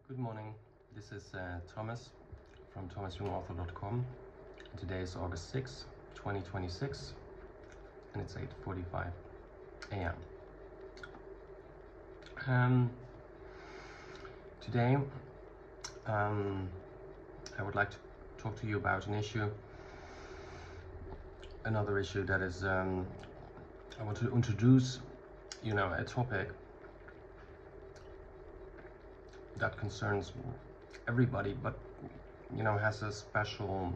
Good morning, this is Thomas from thomasjungauthor.com. Today is August 6, 2026, and it's 8:45 a.m. Today I would like to talk to you about another issue that is, I want to introduce, a topic that concerns everybody, but has a special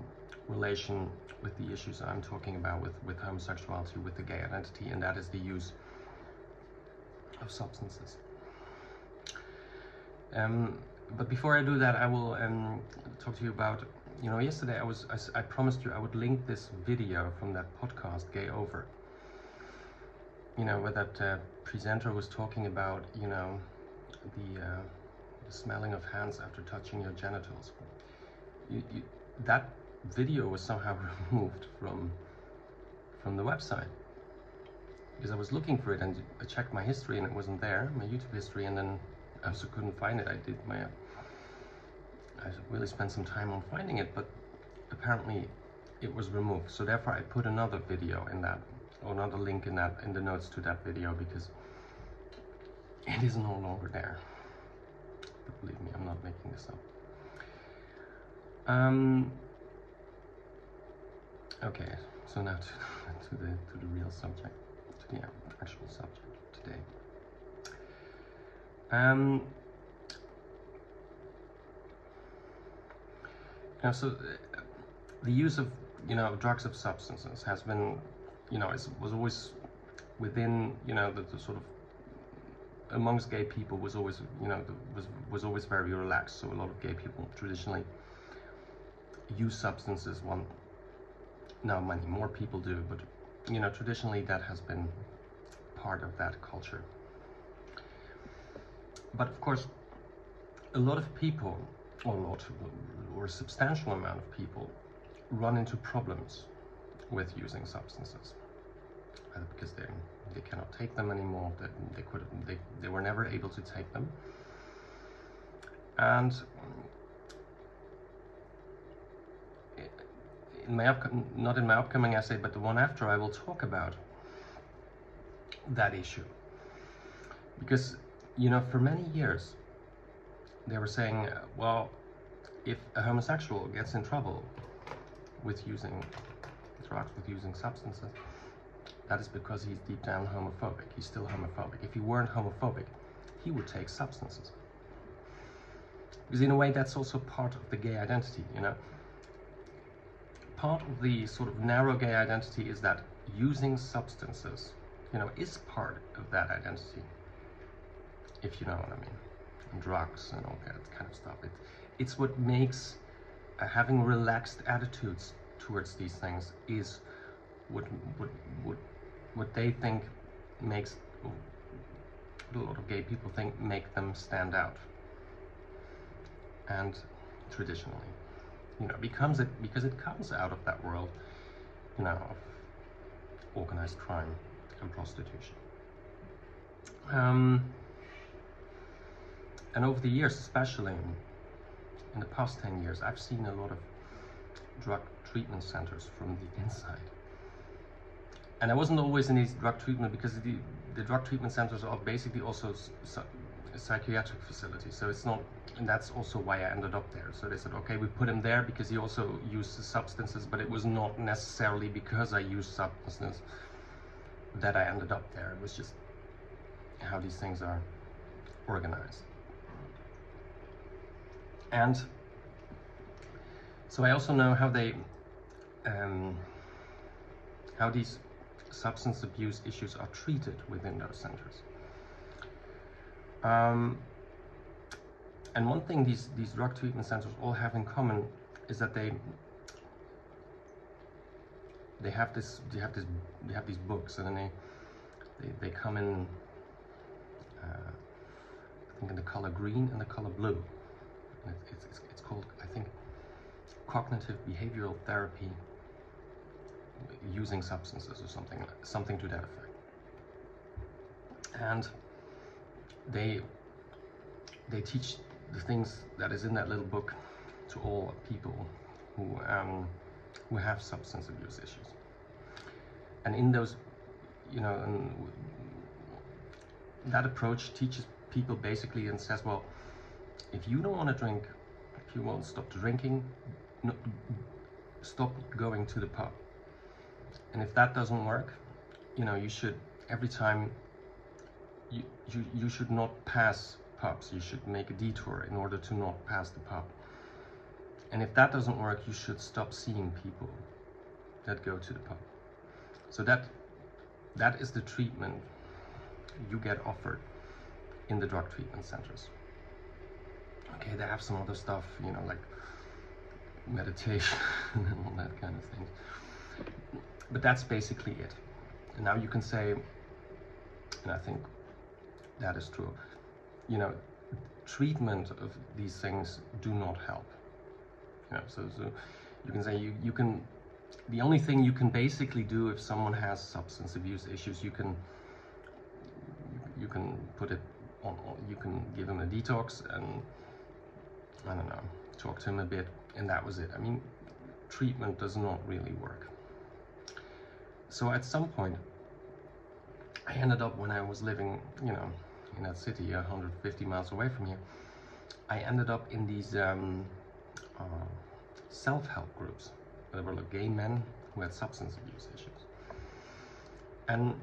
relation with the issues I'm talking about with homosexuality, with the gay identity, and that is the use of substances. But before I do that, I will talk to you about, yesterday I promised you I would link this video from that podcast, Gay Over, where that presenter was talking about, the smelling of hands after touching your genitals. That video was somehow removed from the website, because I was looking for it and I checked my history and it wasn't there, my YouTube history, and then I also couldn't find it. I really spent some time on finding it, but apparently it was removed. So therefore I put another video in that, or another link in the notes to that video, because it is no longer there. But believe me, I'm not making this up. Okay, so now to the real subject, to the actual subject today. So the use of drugs, of substances, has been was always within the sort of, amongst gay people, was always was always very relaxed. So a lot of gay people traditionally use substances. Now many more people do, but traditionally that has been part of that culture. But of course, a lot of people, or a substantial amount of people, run into problems with using substances, because they cannot take them anymore. That they were never able to take them, and not in my upcoming essay, but the one after, I will talk about that issue, because for many years they were saying, well, if a homosexual gets in trouble with using drugs, with using substances, that is because he's deep down homophobic. He's still homophobic. If he weren't homophobic, he would take substances. Because in a way, that's also part of the gay identity, Part of the sort of narrow gay identity is that using substances, is part of that identity, if you know what I mean. And drugs and all that kind of stuff. It's what makes having relaxed attitudes towards these things is what they think makes, what a lot of gay people think make them stand out. And traditionally, because it comes out of that world, of organized crime and prostitution. And over the years, especially in the past 10 years, I've seen a lot of drug treatment centers from the inside. And I wasn't always in these drug treatment, because the drug treatment centers are basically also psychiatric facilities. So it's not, and that's also why I ended up there. So they said, okay, we put him there because he also used substances, but it was not necessarily because I used substances that I ended up there. It was just how these things are organized. And so I also know how how these substance abuse issues are treated within those centers. And one thing these drug treatment centers all have in common is that they have these books, and then they come in, I think, in the color green and the color blue. And it's called, I think, cognitive behavioral therapy using substances, or something to that effect. And they teach the things that is in that little book to all people who have substance abuse issues. And in those, and that approach teaches people basically and says, well, if you don't want to drink, if you won't stop drinking, no, stop going to the pub. And if that doesn't work, you should, every time, you should not pass pubs. You should make a detour in order to not pass the pub. And if that doesn't work, you should stop seeing people that go to the pub. So that is the treatment you get offered in the drug treatment centers. Okay, they have some other stuff, like meditation and all that kind of thing. But that's basically it. And now you can say, and I think that is true, treatment of these things do not help. So you can say you can, the only thing you can basically do if someone has substance abuse issues, you can put it on, you can give him a detox and, I don't know, talk to him a bit, and that was it. I mean, treatment does not really work. So at some point, I ended up, when I was living, in that city 150 miles away from here, I ended up in these self-help groups. There were like gay men who had substance abuse issues. And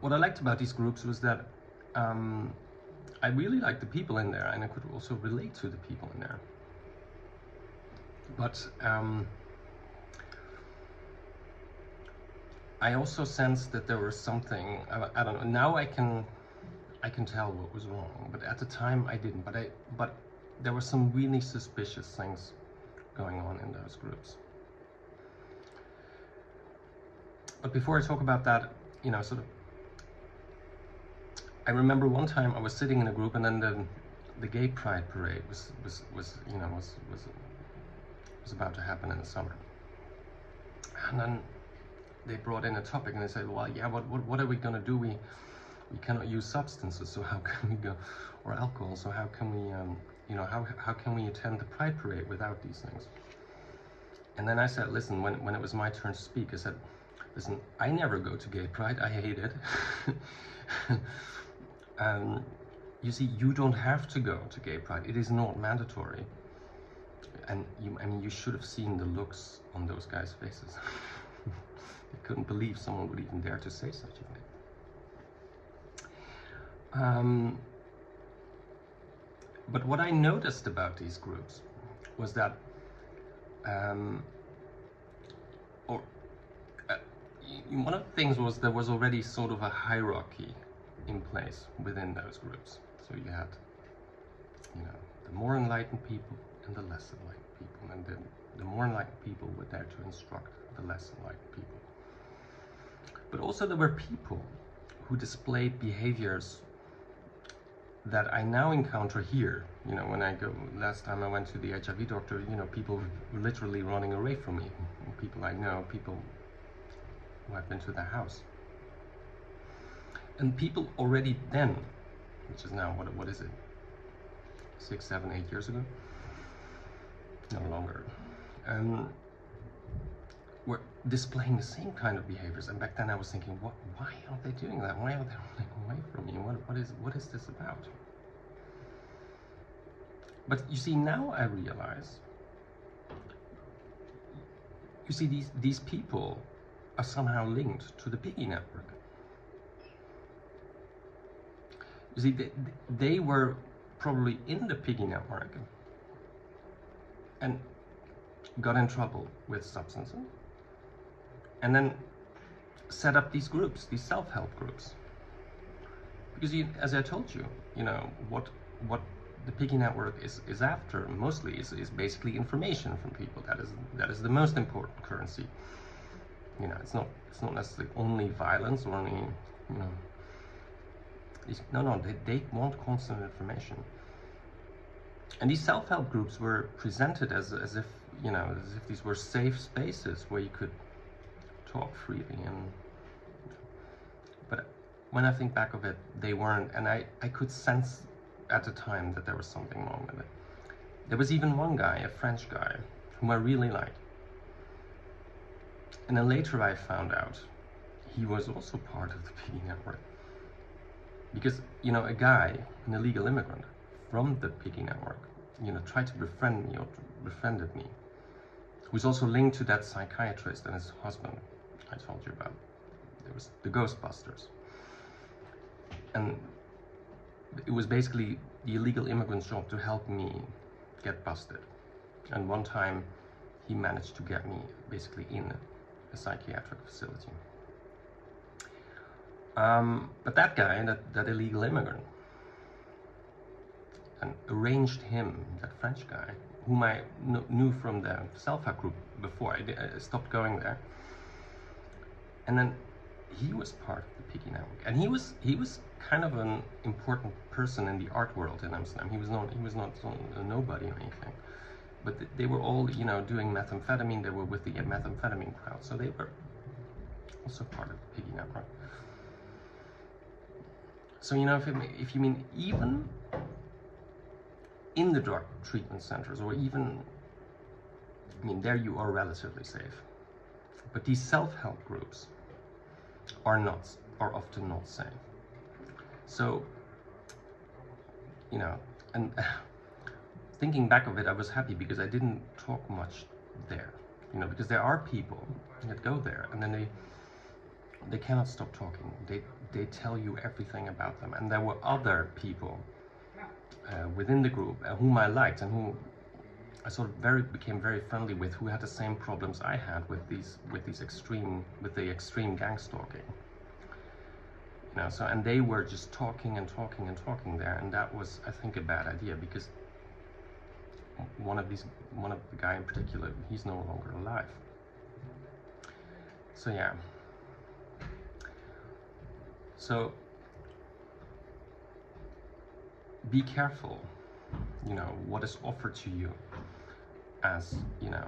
what I liked about these groups was that I really liked the people in there, and I could also relate to the people in there. But I also sensed that there was something, I don't know, now I can tell what was wrong, but at the time I didn't. But there were some really suspicious things going on in those groups. But before I talk about that, I remember one time I was sitting in a group, and then the gay pride parade was about to happen in the summer. And then they brought in a topic, and they said, well, yeah, what are we going to do? We cannot use substances, so how can we go, or alcohol, so how can we, how can we attend the pride parade without these things? And then I said, listen, when it was my turn to speak, I said, listen, I never go to gay pride, I hate it. You see, you don't have to go to gay pride, it is not mandatory. And you should have seen the looks on those guys' faces. They couldn't believe someone would even dare to say such a thing. But what I noticed about these groups was that, one of the things was there was already sort of a hierarchy in place within those groups. So you had, the more enlightened people and the less enlightened people, and the more enlightened people were there to instruct the less enlightened people. But also there were people who displayed behaviors that I now encounter here. When I go, last time I went to the HIV doctor, people were literally running away from me. People I know, people who I've been to their house. And people already then, which is now, what is it? 6, 7, 8 years ago? No longer. Were displaying the same kind of behaviors, and back then I was thinking, why aren't they doing that? Why are they running away from me? What is this about? But you see, now I realize, you see, these people are somehow linked to the Piggy network. You see, they were probably in the Piggy network and got in trouble with substances, and then set up these groups, these self-help groups. Because as I told you, what the Piggy network is after mostly is basically information from people. That is the most important currency. It's not necessarily only violence or only they want constant information. And these self-help groups were presented as if these were safe spaces where you could talk freely, but when I think back of it, they weren't. And I could sense at the time that there was something wrong with it. There was even one guy, a French guy, whom I really liked. And then later I found out he was also part of the Piggy Network. Because, you know, a guy, an illegal immigrant from the Piggy Network, you know, tried to befriend me or befriended me, who's also linked to that psychiatrist and his husband I told you about. There was the Ghostbusters. And it was basically the illegal immigrant's job to help me get busted. And one time he managed to get me basically in a psychiatric facility. But that guy, that illegal immigrant, and arranged him, that French guy, whom I knew from the self-help group before. I stopped going there. And then he was part of the Piggy Network. And he was kind of an important person in the art world in Amsterdam. He was not a nobody or anything. But they were all, you know, doing methamphetamine. They were with the methamphetamine crowd. So they were also part of the Piggy Network. So, you know, if you mean even in the drug treatment centers, or even, I mean, there you are relatively safe. But these self-help groups are often not safe. So, you know, and thinking back of it, I was happy because I didn't talk much there. You know, because there are people that go there and then they cannot stop talking. They tell you everything about them. And there were other people within the group whom I liked and who I sort of became very friendly with, who had the same problems I had with the extreme gang stalking. You know, so, and they were just talking and talking and talking there, and that was, I think, a bad idea, because one of the guy in particular, he's no longer alive. So yeah. So be careful, you know, what is offered to you as, you know,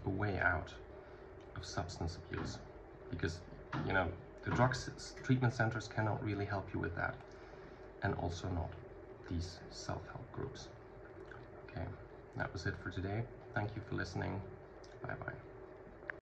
a way out of substance abuse, because, you know, the drug treatment centers cannot really help you with that, and also not these self-help groups. Okay, that was it for today. Thank you for listening. Bye bye.